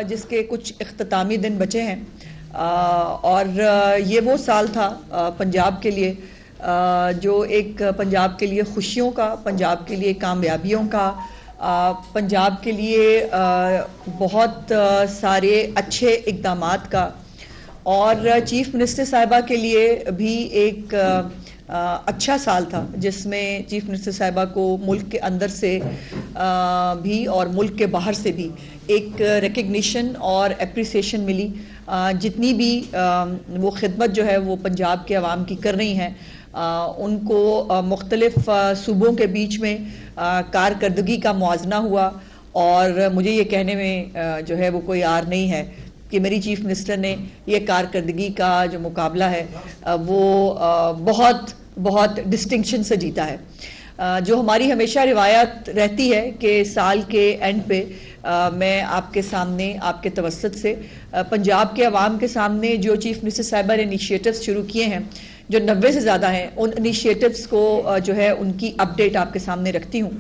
जिसके कुछ इख्तितामी दिन बचे हैं और ये वो साल था पंजाब के लिए जो एक पंजाब के लिए खुशियों का, पंजाब के लिए कामयाबियों का, पंजाब के लिए बहुत सारे अच्छे इक़दामात का और चीफ़ मिनिस्टर साहिबा के लिए भी एक अच्छा साल था जिसमें चीफ़ मिनिस्टर साहिबा को मुल्क के अंदर से भी और मुल्क के बाहर से भी एक रिकग्निशन और एप्रिसिएशन मिली। जितनी भी वो खिदमत जो है वो पंजाब के अवाम की कर रही हैं, उनको मुख्तलिफ सूबों के बीच में कारकर्दगी का मुआजना हुआ और मुझे ये कहने में जो है वो कोई आर नहीं है कि मेरी चीफ़ मिनिस्टर ने ये कारकर्दगी का जो मुकाबला है वो बहुत बहुत डिस्टिंक्शन से जीता है। जो हमारी हमेशा रिवायत रहती है कि साल के एंड पे मैं आपके सामने आपके तवस्सुत से पंजाब के अवाम के सामने जो चीफ़ मिनिस्टर साहिबा ने इनिशिएटिव्स शुरू किए हैं जो 90 से ज़्यादा हैं, उन इनिशिएटिव्स को जो है उनकी अपडेट आपके सामने रखती हूँ।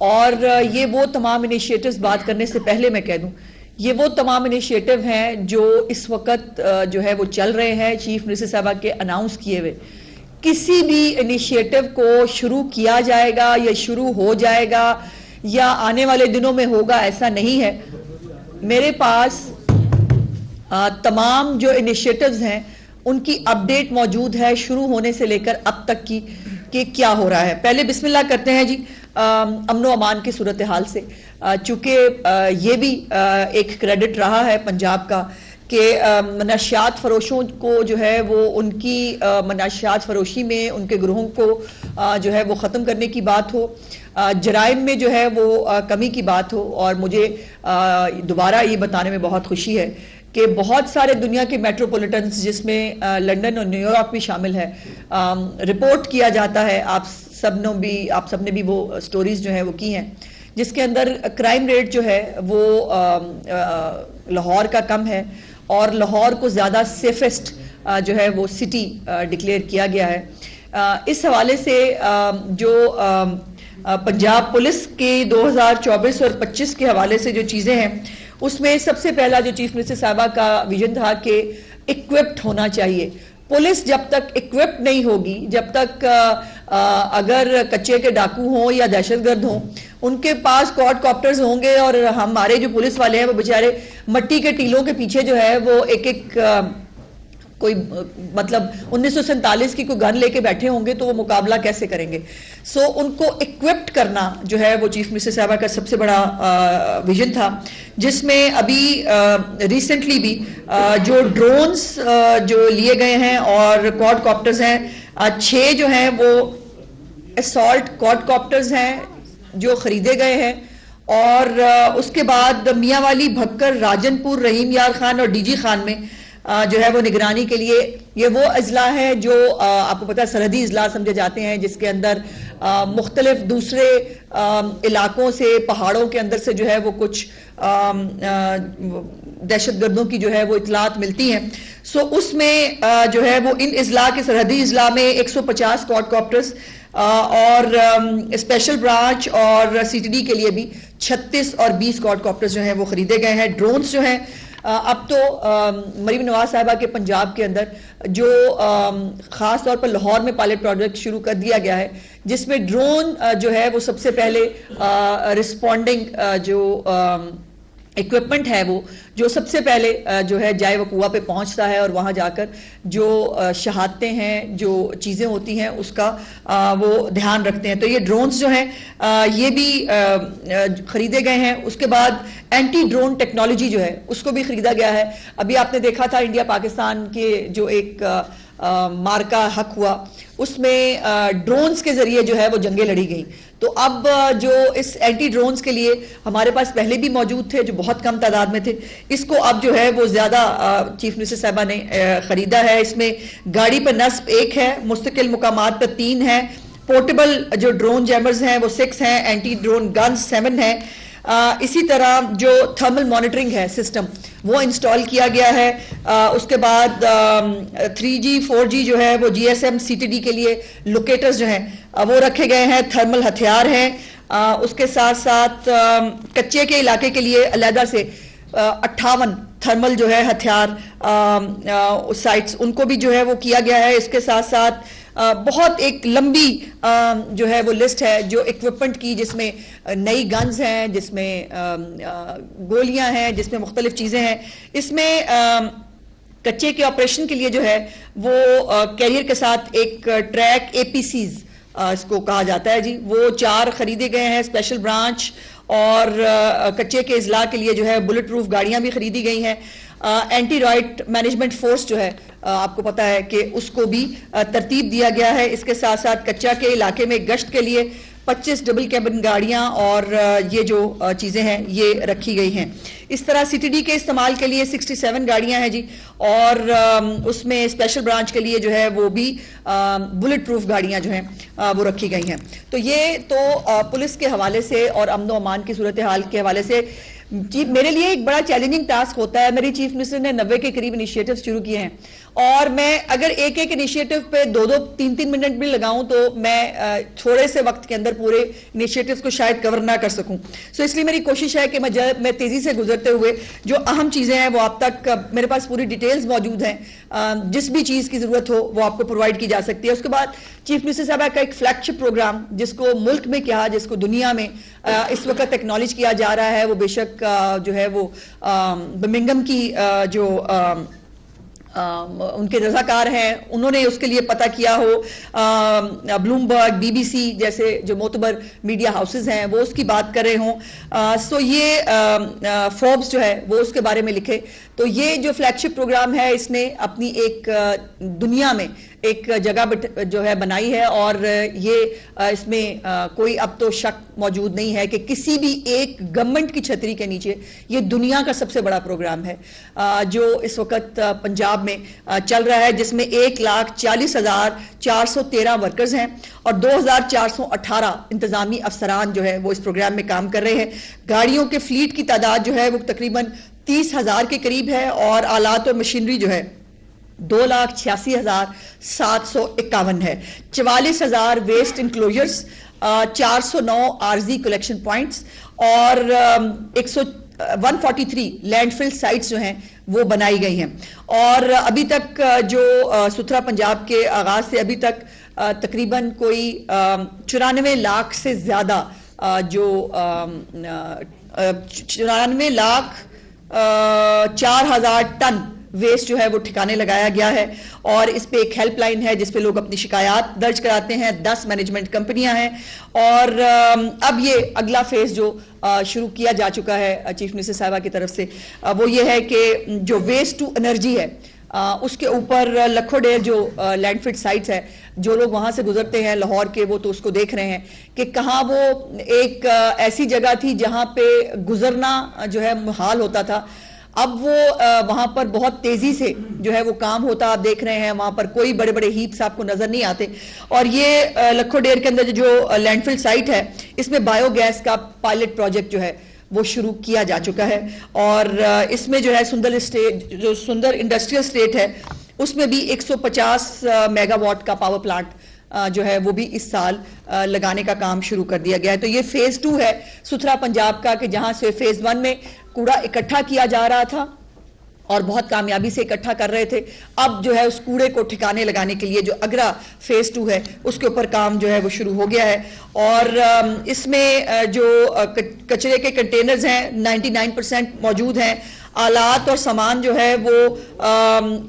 और ये वो तमाम इनिशिएटिव्स, बात करने से पहले मैं कह दूँ, ये वो तमाम इनिशिएटिव हैं जो इस वक्त जो है वो चल रहे हैं चीफ मिनिस्टर साहबा के अनाउंस किए हुए। किसी भी इनिशिएटिव को शुरू किया जाएगा या शुरू हो जाएगा या आने वाले दिनों में होगा, ऐसा नहीं है। मेरे पास तमाम जो इनिशिएटिव्स हैं उनकी अपडेट मौजूद है शुरू होने से लेकर अब तक की कि क्या हो रहा है। पहले बिस्मिल्लाह करते हैं जी अमनो अमान की सूरत हाल से, चूँकि ये भी एक क्रेडिट रहा है पंजाब का कि मनशियात फरोशों को जो है वो उनकी मनशियात फरोशी में उनके ग्रोहों को जो है वो ख़त्म करने की बात हो, जराइम में जो है वो कमी की बात हो। और मुझे दोबारा ये बताने में बहुत खुशी है कि बहुत सारे दुनिया के मेट्रोपॉलिटन्स जिसमें लंदन और न्यूयॉर्क भी शामिल है, रिपोर्ट किया जाता है, आप सब ने भी वो स्टोरीज जो है वो की हैं, जिसके अंदर क्राइम रेट जो है वो लाहौर का कम है और लाहौर को ज़्यादा सेफेस्ट जो है वो सिटी डिक्लेयर किया गया है। इस हवाले से जो पंजाब पुलिस के 2024 और 25 के हवाले से जो चीज़ें हैं, उसमें सबसे पहला जो चीफ मिनिस्टर साहिबा का विजन था कि इक्विप्ड होना चाहिए। पुलिस जब तक इक्विप्ड नहीं होगी, जब तक अगर कच्चे के डाकू हों या दहशतगर्द हों, उनके पास क्वाडकॉप्टर्स होंगे और हमारे जो पुलिस वाले हैं वो बेचारे मट्टी के टीलों के पीछे जो है वो एक कोई मतलब 1947 की कोई गन लेके बैठे होंगे तो वो मुकाबला कैसे करेंगे। सो उनको इक्विप्ड करना जो है वो चीफ मिनिस्टर साहिबा का सबसे बड़ा विजन था, जिसमें अभी रिसेंटली भी जो ड्रोन्स जो लिए गए हैं और क्वाडकॉप्टर्स हैं, 6 जो हैं वो असॉल्ट क्वाडकॉप्टर्स हैं जो खरीदे गए हैं। और उसके बाद मियाँ वाली, भक्कर, राजनपुर, रहीम यार खान और डीजी खान में जो है वो निगरानी के लिए, ये वो अजला है जो आपको पता है सरहदी अजला समझे जाते हैं, जिसके अंदर मुख्तलिफ दूसरे इलाकों से, पहाड़ों के अंदर से जो है वो कुछ दहशतगर्दों की जो है वो इतलात मिलती हैं। सो उसमें जो है वो इन अजला के, सरहदी अजला में 150 क्वाडकॉप्टर्स और स्पेशल ब्रांच और सीटीडी के लिए भी 36 और 20 क्वाडकॉप्टर्स जो हैं वो खरीदे गए हैं। ड्रोन्स जो हैं अब तो मरीम नवाज साहिबा के पंजाब के अंदर जो ख़ास तौर पर लाहौर में पायलट प्रोजेक्ट शुरू कर दिया गया है, जिसमें ड्रोन जो है वो सबसे पहले रिस्पॉन्डिंग जो इक्विपमेंट है वो जो सबसे पहले जो है जाए वकुआ पे पहुंचता है और वहां जाकर जो शहादतें हैं, जो चीज़ें होती हैं, उसका वो ध्यान रखते हैं। तो ये ड्रोन्स जो हैं ये भी खरीदे गए हैं। उसके बाद एंटी ड्रोन टेक्नोलॉजी जो है उसको भी खरीदा गया है। अभी आपने देखा था इंडिया पाकिस्तान के जो एक मार्का हक हुआ, उसमें ड्रोन्स के जरिए जो है वो जंगें लड़ी गई। तो अब जो इस एंटी ड्रोन्स के लिए हमारे पास पहले भी मौजूद थे जो बहुत कम तादाद में थे, इसको अब जो है वो ज़्यादा चीफ मिनिस्टर साहिबा ने ख़रीदा है। इसमें गाड़ी पर नस्ब 1 है, मुस्तकिल मुकामात पर 3 है, पोर्टेबल जो ड्रोन जैमर्स हैं वो 6 हैं, एंटी ड्रोन गन्स 7 हैं। इसी तरह जो थर्मल मॉनिटरिंग है सिस्टम वो इंस्टॉल किया गया है। उसके बाद 3G 4G जो है वो GSM CTD के लिए लोकेटर्स जो हैं वो रखे गए हैं, थर्मल हथियार हैं। उसके साथ साथ कच्चे के इलाके के लिए अलहदा से 58 थर्मल जो है हथियार साइट्स, उनको भी जो है वो किया गया है। इसके साथ साथ बहुत एक लंबी जो है वो लिस्ट है जो इक्विपमेंट की, जिसमें नई गन्स हैं, जिसमें गोलियां हैं, जिसमें मुख्तलिफ चीज़ें हैं। इसमें कच्चे के ऑपरेशन के लिए जो है वो कैरियर के साथ एक ट्रैक APCs इसको कहा जाता है जी, वो 4 खरीदे गए हैं स्पेशल ब्रांच, और कच्चे के इजला के लिए जो है बुलेट प्रूफ गाड़ियां भी खरीदी गई हैं। एंटी रॉयट मैनेजमेंट फोर्स जो है आपको पता है कि उसको भी तरतीब दिया गया है। इसके साथ साथ कच्चा के इलाके में गश्त के लिए 25 डबल कैबिन गाड़ियां और ये जो चीज़ें हैं ये रखी गई हैं। इस तरह CTD के इस्तेमाल के लिए 67 गाड़ियां हैं जी, और उसमें स्पेशल ब्रांच के लिए जो है वो भी बुलेट प्रूफ गाड़ियां जो हैं वो रखी गई हैं। तो ये तो पुलिस के हवाले से और अमन व अमान की सूरत हाल के हवाले से जी मेरे लिए एक बड़ा चैलेंजिंग टास्क होता है। मेरी चीफ मिनिस्टर ने 90 के करीब इनिशिएटिव शुरू किए हैं, और मैं अगर एक एक इनिशिएटिव पे 2-2, 3-3 मिनट भी लगाऊं तो मैं थोड़े से वक्त के अंदर पूरे इनिशिएटिव्स को शायद कवर ना कर सकूं। सो इसलिए मेरी कोशिश है कि मैं तेजी से गुजरते हुए जो अहम चीजें हैं वो आप तक, मेरे पास पूरी डिटेल्स मौजूद हैं, जिस भी चीज की जरूरत हो वो आपको प्रोवाइड की जा सकती है। उसके बाद चीफ मिनिस्टर साहब का एक फ्लैगशिप प्रोग्राम, जिसको मुल्क में क्या, जिसको दुनिया में इस वक्त एक्नॉलेज किया जा रहा है, वो बेशक जो है वो बर्मिंघम की जो उनके रजाकार हैं उन्होंने उसके लिए पता किया हो, ब्लूमबर्ग, BBC जैसे जो मोतबर मीडिया हाउसेस हैं वो उसकी बात कर रहे हों। सो ये फोर्ब्स जो है वो उसके बारे में लिखे। तो ये जो फ्लैगशिप प्रोग्राम है इसने अपनी एक दुनिया में एक जगह जो है बनाई है, और ये इसमें कोई अब तो शक मौजूद नहीं है कि किसी भी एक गवर्नमेंट की छतरी के नीचे ये दुनिया का सबसे बड़ा प्रोग्राम है जो इस वक्त पंजाब में चल रहा है, जिसमें 1,40,413 वर्कर्स हैं और 2,418 इंतजामी अफसरान जो है वो इस प्रोग्राम में काम कर रहे हैं। गाड़ियों के फ्लीट की तादाद जो है वो तकरीबन 30,000 के करीब है, और आलात और मशीनरी जो है 2,86,751 है। 44,000 waste enclosures, 409 R G collection points और 143 लैंडफिल साइट्स जो हैं वो बनाई गई हैं। और अभी तक जो सुथरा पंजाब के आगाज से अभी तक तकरीबन कोई 94 लाख से ज्यादा जो 94 लाख 4,000 टन वेस्ट जो है वो ठिकाने लगाया गया है, और इस पे एक हेल्पलाइन है जिस पे लोग अपनी शिकायत दर्ज कराते हैं। 10 मैनेजमेंट कंपनियां हैं, और अब ये अगला फेज जो शुरू किया जा चुका है चीफ मिनिस्टर साहिबा की तरफ से, वो ये है कि जो वेस्ट टू एनर्जी है उसके ऊपर लखोडेर जो लैंडफिल साइट्स है, जो लोग वहां से गुजरते हैं लाहौर के, वो तो उसको देख रहे हैं कि कहाँ वो एक ऐसी जगह थी जहां पे गुजरना जो है मुहाल होता था। अब वो वहां पर बहुत तेजी से जो है वो काम होता आप देख रहे हैं, वहां पर कोई बड़े बड़े हीप्स आपको नजर नहीं आते। और ये लखोडेर के अंदर जो लैंडफिल साइट है इसमें बायोगैस का पायलट प्रोजेक्ट जो है वो शुरू किया जा चुका है, और इसमें जो है सुंदर स्टेट, जो सुंदर इंडस्ट्रियल स्टेट है, उसमें भी 150 मेगावाट का पावर प्लांट जो है वो भी इस साल लगाने का काम शुरू कर दिया गया है। तो ये फेज 2 है सुथरा पंजाब का, कि जहां से फेज 1 में कूड़ा इकट्ठा किया जा रहा था और बहुत कामयाबी से इकट्ठा कर रहे थे, अब जो है उस कूड़े को ठिकाने लगाने के लिए जो अगला फेज 2 है उसके ऊपर काम जो है वो शुरू हो गया है। और इसमें जो कचरे के कंटेनर्स हैं 99% मौजूद हैं। आलात और सामान जो है वो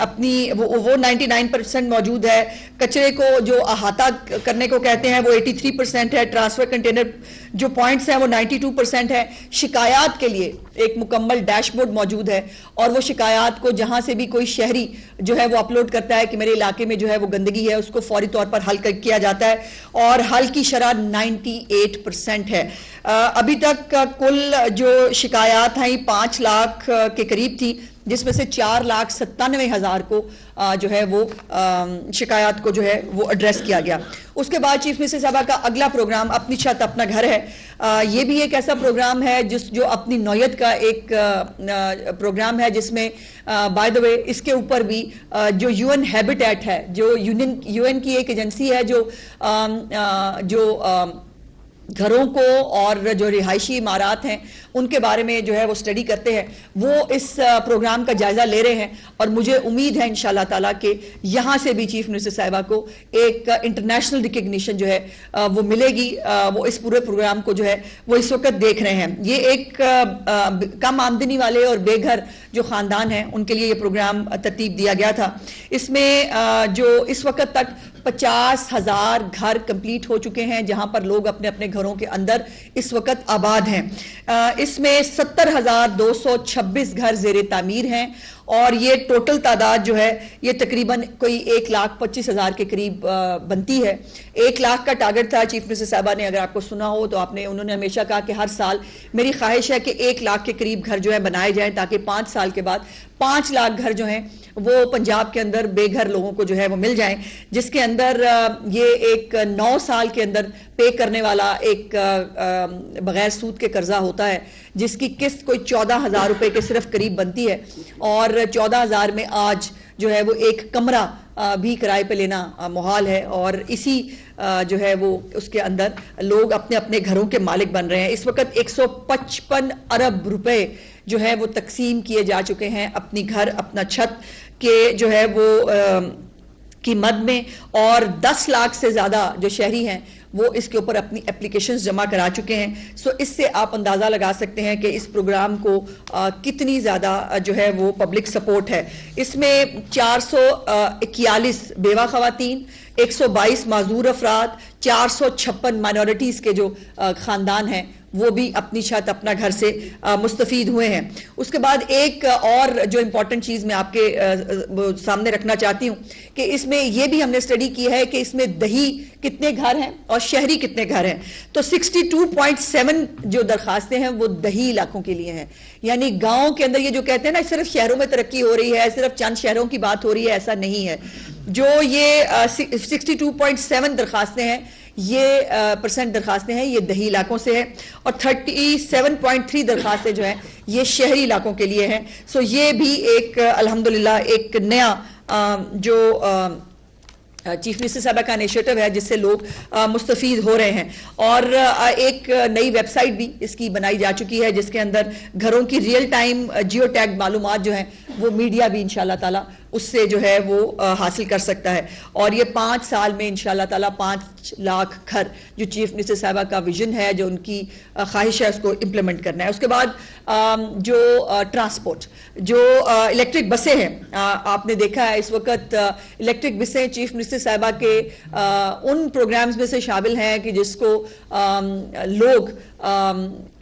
अपनी वो 99% मौजूद है। कचरे को जो अहाता करने को कहते हैं वो 83% है। ट्रांसफर कंटेनर जो पॉइंट्स हैं वो 92% है। शिकायत के लिए एक मुकम्मल डैशबोर्ड मौजूद है, और वो शिकायत को जहां से भी कोई शहरी जो है वो अपलोड करता है कि मेरे इलाके में जो है वो गंदगी है, उसको फौरी तौर पर हल किया जाता है, और हल की शरह 98% है। अभी तक कुल जो शिकायत हैं 5 लाख के करीब थी, जिसमें से 4,97,000 को जो है वो शिकायत को जो है वो एड्रेस किया गया। उसके बाद चीफ मिनिस्टर साहब का अगला प्रोग्राम अपनी छत अपना घर है। ये भी एक ऐसा प्रोग्राम है जो अपनी नौयत का एक प्रोग्राम है, जिसमें बाय द वे इसके ऊपर भी जो UN हैबिटेट है, जो UN की एक एजेंसी है जो घरों को और जो रिहायशी इमारात हैं उनके बारे में जो है वो स्टडी करते हैं, वो इस प्रोग्राम का जायजा ले रहे हैं। और मुझे उम्मीद है इंशाल्लाह ताला कि यहाँ से भी चीफ मिनिस्टर साहिबा को एक इंटरनेशनल रिकग्निशन जो है वो मिलेगी। वो इस पूरे प्रोग्राम को जो है वो इस वक्त देख रहे हैं। ये एक कम आमदनी वाले और बेघर जो खानदान हैं उनके लिए ये प्रोग्राम तरतीब दिया गया था। इसमें जो इस वक्त तक 50,000 घर कंप्लीट हो चुके हैं जहां पर लोग अपने अपने घरों के अंदर इस वक्त आबाद हैं। इसमें 70,226 घर ज़ेरे तामीर हैं और ये टोटल तादाद जो है ये तकरीबन कोई 1,25,000 के करीब बनती है। 1 लाख का टारगेट था चीफ मिनिस्टर साहबा ने, अगर आपको सुना हो तो उन्होंने हमेशा कहा कि हर साल मेरी ख्वाहिश है कि 1 लाख के करीब घर जो है बनाए जाएं ताकि 5 साल के बाद 5 लाख घर जो हैं वो पंजाब के अंदर बेघर लोगों को जो है वो मिल जाएं, जिसके अंदर ये एक 9 साल के अंदर पे करने वाला एक बगैर सूद के कर्जा होता है जिसकी किस्त कोई 14,000 रुपए के सिर्फ करीब बनती है और 14,000 में आज जो है वो एक कमरा भी किराए पे लेना मुहाल है और इसी जो है वो उसके अंदर लोग अपने अपने घरों के मालिक बन रहे हैं। इस वक्त 155 अरब रुपए जो है वो तकसीम किए जा चुके हैं अपनी घर अपना छत के जो है वो कीमत में और 10 लाख से ज़्यादा जो शहरी हैं वो इसके ऊपर अपनी एप्लीकेशंस जमा करा चुके हैं। सो इससे आप अंदाज़ा लगा सकते हैं कि इस प्रोग्राम को कितनी ज़्यादा जो है वो पब्लिक सपोर्ट है। इसमें 441 बेवा खवातीन, 122 माजूर अफराद, 456 माइनॉरिटीज़ के जो ख़ानदान हैं वो भी अपनी छत अपना घर से मुस्तफीद हुए हैं। उसके बाद एक और जो इम्पोर्टेंट चीज़ मैं आपके सामने रखना चाहती हूँ कि इसमें यह भी हमने स्टडी की है कि इसमें दही कितने घर हैं और शहरी कितने घर हैं। तो 62.7 जो दरखास्तें हैं वो दही इलाकों के लिए हैं, यानी गाँव के अंदर ये जो कहते हैं ना सिर्फ शहरों में तरक्की हो रही है, सिर्फ चंद शहरों की बात हो रही है, ऐसा नहीं है। जो ये 62.7 दरखास्तें हैं ये परसेंट दरखास्तें हैं ये दही इलाकों से है और 37.3 दरखास्तें जो हैं ये शहरी इलाकों के लिए हैं। सो ये भी एक अल्हम्दुलिल्लाह एक नया जो चीफ मिनिस्टर साहब का इनिशिएटिव है जिससे लोग मुस्तफीद हो रहे हैं। और एक नई वेबसाइट भी इसकी बनाई जा चुकी है जिसके अंदर घरों की रियल टाइम जियो टैग मालूमात जो हैं वो मीडिया भी इंशाल्लाह ताला उससे जो है वो हासिल कर सकता है। और ये 5 साल में इंशाल्लाह ताला 5 लाख घर जो चीफ मिनिस्टर साहबा का विजन है, जो उनकी ख्वाहिश है, उसको इम्प्लीमेंट करना है। उसके बाद जो ट्रांसपोर्ट, जो इलेक्ट्रिक बसें हैं, आपने देखा है इस वक्त इलेक्ट्रिक बसें चीफ मिनिस्टर साहबा के उन प्रोग्राम्स में से शामिल हैं कि जिसको लोग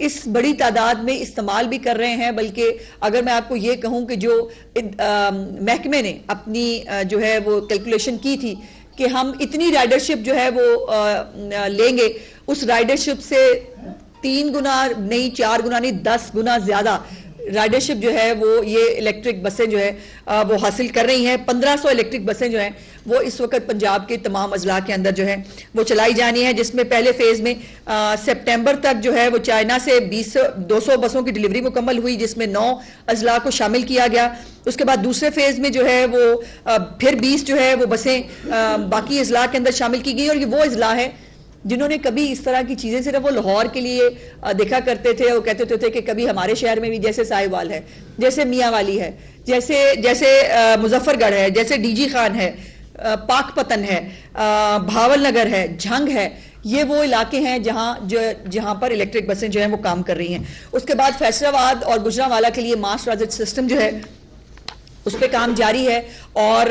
इस बड़ी तादाद में इस्तेमाल भी कर रहे हैं। बल्कि अगर मैं आपको ये कहूँ कि जो महकमे ने अपनी जो है वो कैलकुलेशन की थी कि हम इतनी राइडरशिप जो है वो लेंगे, उस राइडरशिप से 3 गुना नहीं 4 गुना नहीं 10 गुना ज्यादा राइडरशिप जो है वो ये इलेक्ट्रिक बसें जो है वो हासिल कर रही हैं। 1500 इलेक्ट्रिक बसें जो हैं वो इस वक्त पंजाब के तमाम अजला के अंदर जो है वो चलाई जानी है, जिसमें पहले फेज में सितंबर तक जो है वो चाइना से 200 बसों की डिलीवरी मुकम्मल हुई जिसमें 9 अजला को शामिल किया गया। उसके बाद दूसरे फेज में जो है वो फिर 20 जो है वो बसें बाकी अजला के अंदर शामिल की गई और ये वो अजला है जिन्होंने कभी इस तरह की चीजें सिर्फ वो लाहौर के लिए देखा करते थे। वो कहते थे कि कभी हमारे शहर में भी जैसे साहिवाल है, जैसे मियांवाली है, जैसे मुजफ्फरगढ़ है, जैसे डीजी खान है, पाकपतन है, भावल नगर है, झंग है, ये वो इलाके हैं जहां पर इलेक्ट्रिक बसें जो हैं वो काम कर रही हैं। उसके बाद फैसलाबाद और गुजरांवाला के लिए मास ट्रांजिट सिस्टम जो है उस पर काम जारी है और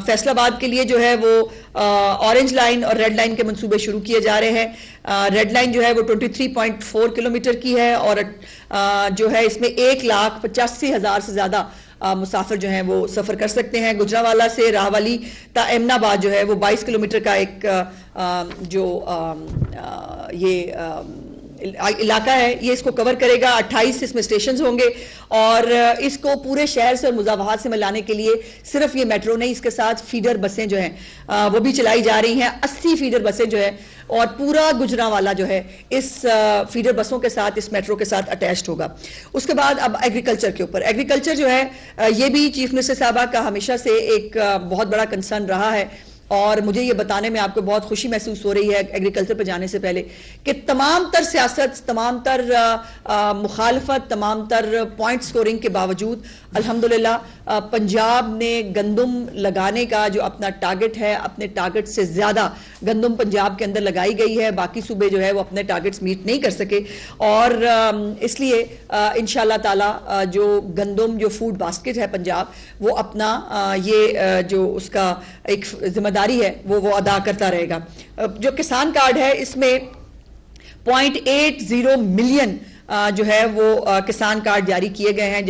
फैसलाबाद के लिए जो है वो ऑरेंज लाइन और रेड लाइन के मंसूबे शुरू किए जा रहे हैं। रेड लाइन जो है वो 23.4 किलोमीटर की है और जो है इसमें 1,85,000 से ज्यादा मुसाफिर जो हैं वो सफर कर सकते हैं। गुजरांवाला से राहवाली ता एमनाबाद जो है वो 22 किलोमीटर का एक जो ये इलाका है ये इसको कवर करेगा। 28 इसमें स्टेशन होंगे और इसको पूरे शहर से और मुजावहात से मिलाने के लिए सिर्फ ये मेट्रो नहीं, इसके साथ फीडर बसें जो हैं वो भी चलाई जा रही हैं। 80 फीडर बसें जो है और पूरा गुजरांवाला जो है इस फीडर बसों के साथ, इस मेट्रो के साथ अटैच्ड होगा। उसके बाद अब एग्रीकल्चर के ऊपर, एग्रीकल्चर जो है ये भी चीफ मिनिस्टर साहबा का हमेशा से एक बहुत बड़ा कंसर्न रहा है और मुझे ये बताने में आपको बहुत खुशी महसूस हो रही है एग्रीकल्चर पर जाने से पहले कि तमाम तर सियासत, तमाम तर मुखालफत, तमाम तर पॉइंट स्कोरिंग के बावजूद अल्हम्दुलिल्लाह पंजाब ने गंदम लगाने का जो अपना टारगेट है, अपने टारगेट से ज़्यादा गंदम पंजाब के अंदर लगाई गई है। बाकी सूबे जो है वो अपने टारगेट्स मीट नहीं कर सके और इसलिए इंशाअल्लाह ताला जो गंदम जो फूड बास्केट है पंजाब, वो अपना ये जो उसका एक जिम्मेदारी है वो अदा करता रहेगा। जो किसान कार्ड है इसमें 0.80 मिलियन जो है वो किसान कार्ड जारी किए गए हैं,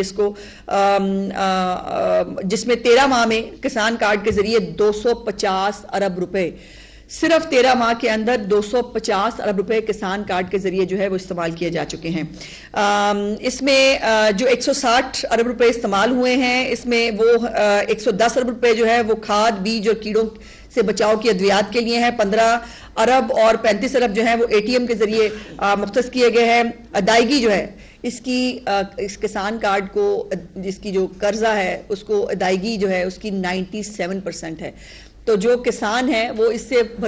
जिसमें 13 माह में किसान कार्ड के जरिए 250 अरब रुपए, सिर्फ 13 माह के अंदर 250 अरब रुपए किसान कार्ड के जरिए जो है वो इस्तेमाल किए जा चुके हैं। इसमें जो 160 अरब रुपए इस्तेमाल हुए हैं, इसमें वो 110 अरब रुपए जो है वो खाद, बीज और कीड़ों से बचाव की अद्वियात के लिए हैं। 15 अरब और 35 अरब जो है वो ATM के जरिए मुख्तस किए गए हैं। अदायगी जो है इसकी इस किसान कार्ड को, जिसकी जो कर्जा है उसको अदायगी जो है उसकी 97% है। तो जो किसान है वो इससे